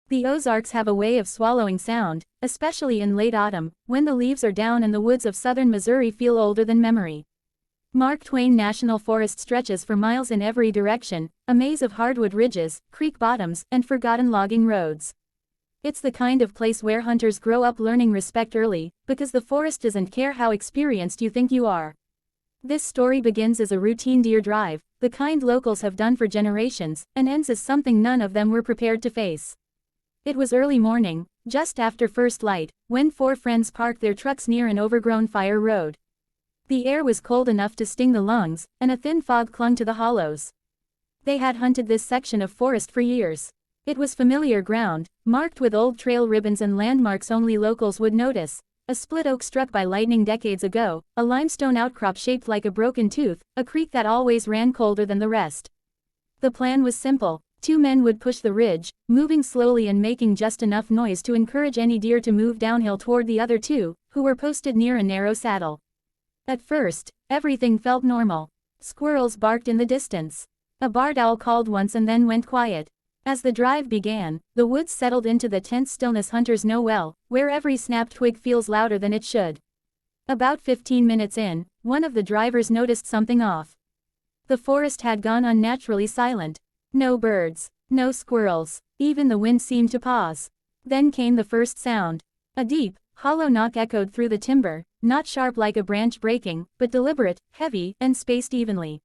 The Ozarks have a way of swallowing sound, especially in late autumn, when the leaves are down and the woods of southern Missouri feel older than memory. Mark Twain National Forest stretches for miles in every direction, a maze of hardwood ridges, creek bottoms, and forgotten logging roads. It's the kind of place where hunters grow up learning respect early, because the forest doesn't care how experienced you think you are. This story begins as a routine deer drive, the kind locals have done for generations, and ends as something none of them were prepared to face. It was early morning, just after first light, when 4 friends parked their trucks near an overgrown fire road. The air was cold enough to sting the lungs, and a thin fog clung to the hollows. They had hunted this section of forest for years. It was familiar ground, marked with old trail ribbons and landmarks only locals would notice. A split oak struck by lightning decades ago, a limestone outcrop shaped like a broken tooth, a creek that always ran colder than the rest. The plan was simple. 2 men would push the ridge, moving slowly and making just enough noise to encourage any deer to move downhill toward the other 2, who were posted near a narrow saddle. At first, everything felt normal. Squirrels barked in the distance. A barred owl called once and then went quiet. As the drive began, the woods settled into the tense stillness hunters know well, where every snapped twig feels louder than it should. About 15 minutes in, one of the drivers noticed something off. The forest had gone unnaturally silent. No birds, no squirrels, even the wind seemed to pause. Then came the first sound. A deep, hollow knock echoed through the timber, not sharp like a branch breaking, but deliberate, heavy, and spaced evenly.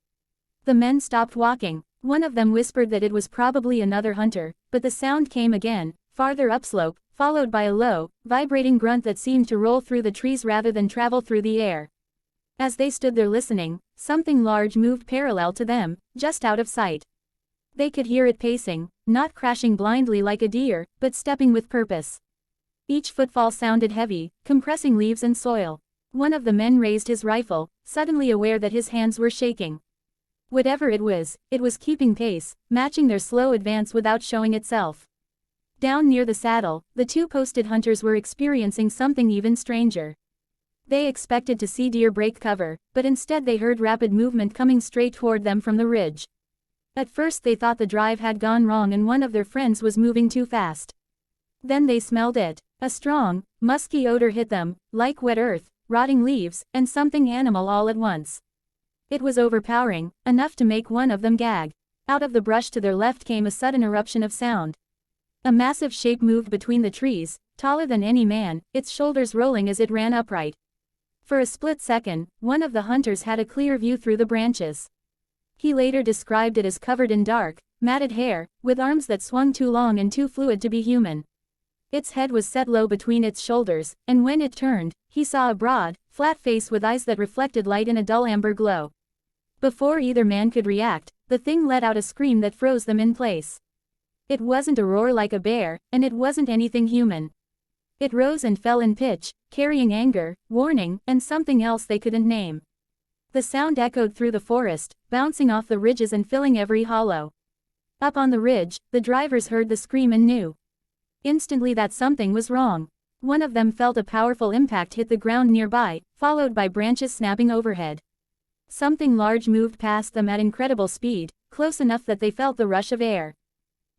The men stopped walking. One of them whispered that it was probably another hunter, but the sound came again, farther upslope, followed by a low, vibrating grunt that seemed to roll through the trees rather than travel through the air. As they stood there listening, something large moved parallel to them, just out of sight. They could hear it pacing, not crashing blindly like a deer, but stepping with purpose. Each footfall sounded heavy, compressing leaves and soil. One of the men raised his rifle, suddenly aware that his hands were shaking. Whatever it was keeping pace, matching their slow advance without showing itself. Down near the saddle, the 2 posted hunters were experiencing something even stranger. They expected to see deer break cover, but instead they heard rapid movement coming straight toward them from the ridge. At first they thought the drive had gone wrong and one of their friends was moving too fast. Then they smelled it. A strong, musky odor hit them, like wet earth, rotting leaves, and something animal all at once. It was overpowering, enough to make one of them gag. Out of the brush to their left came a sudden eruption of sound. A massive shape moved between the trees, taller than any man, its shoulders rolling as it ran upright. For a split second, one of the hunters had a clear view through the branches. He later described it as covered in dark, matted hair, with arms that swung too long and too fluid to be human. Its head was set low between its shoulders, and when it turned, he saw a broad, flat face with eyes that reflected light in a dull amber glow. Before either man could react, the thing let out a scream that froze them in place. It wasn't a roar like a bear, and it wasn't anything human. It rose and fell in pitch, carrying anger, warning, and something else they couldn't name. The sound echoed through the forest, bouncing off the ridges and filling every hollow. Up on the ridge, the drivers heard the scream and knew instantly that something was wrong. One of them felt a powerful impact hit the ground nearby, followed by branches snapping overhead. Something large moved past them at incredible speed, close enough that they felt the rush of air.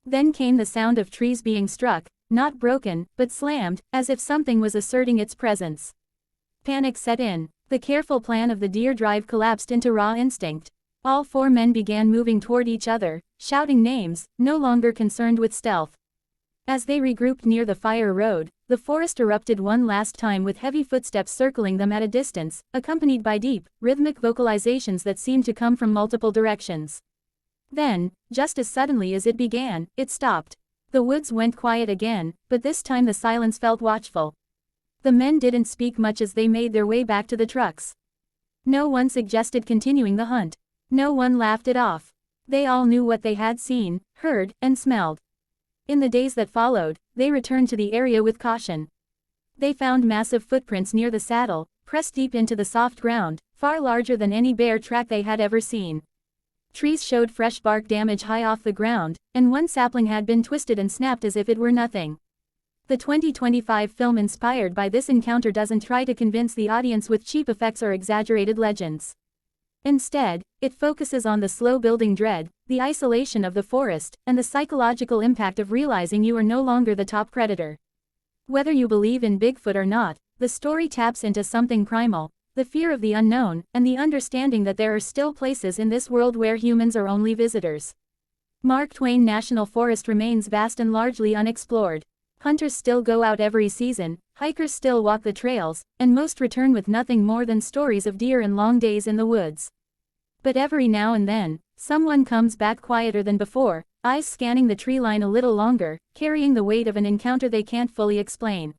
Then came the sound of trees being struck, not broken, but slammed, as if something was asserting its presence. Panic set in. The careful plan of the deer drive collapsed into raw instinct. All 4 men began moving toward each other, shouting names, no longer concerned with stealth. As they regrouped near the fire road, the forest erupted one last time with heavy footsteps circling them at a distance, accompanied by deep, rhythmic vocalizations that seemed to come from multiple directions. Then, just as suddenly as it began, it stopped. The woods went quiet again, but this time the silence felt watchful. The men didn't speak much as they made their way back to the trucks. No one suggested continuing the hunt. No one laughed it off. They all knew what they had seen, heard, and smelled. In the days that followed, they returned to the area with caution. They found massive footprints near the saddle, pressed deep into the soft ground, far larger than any bear track they had ever seen. Trees showed fresh bark damage high off the ground, and one sapling had been twisted and snapped as if it were nothing. The 2025 film inspired by this encounter doesn't try to convince the audience with cheap effects or exaggerated legends. Instead, it focuses on the slow-building dread, the isolation of the forest, and the psychological impact of realizing you are no longer the top predator. Whether you believe in Bigfoot or not, the story taps into something primal, the fear of the unknown, and the understanding that there are still places in this world where humans are only visitors. Mark Twain National Forest remains vast and largely unexplored. Hunters still go out every season, hikers still walk the trails, and most return with nothing more than stories of deer and long days in the woods. But every now and then, someone comes back quieter than before, eyes scanning the tree line a little longer, carrying the weight of an encounter they can't fully explain.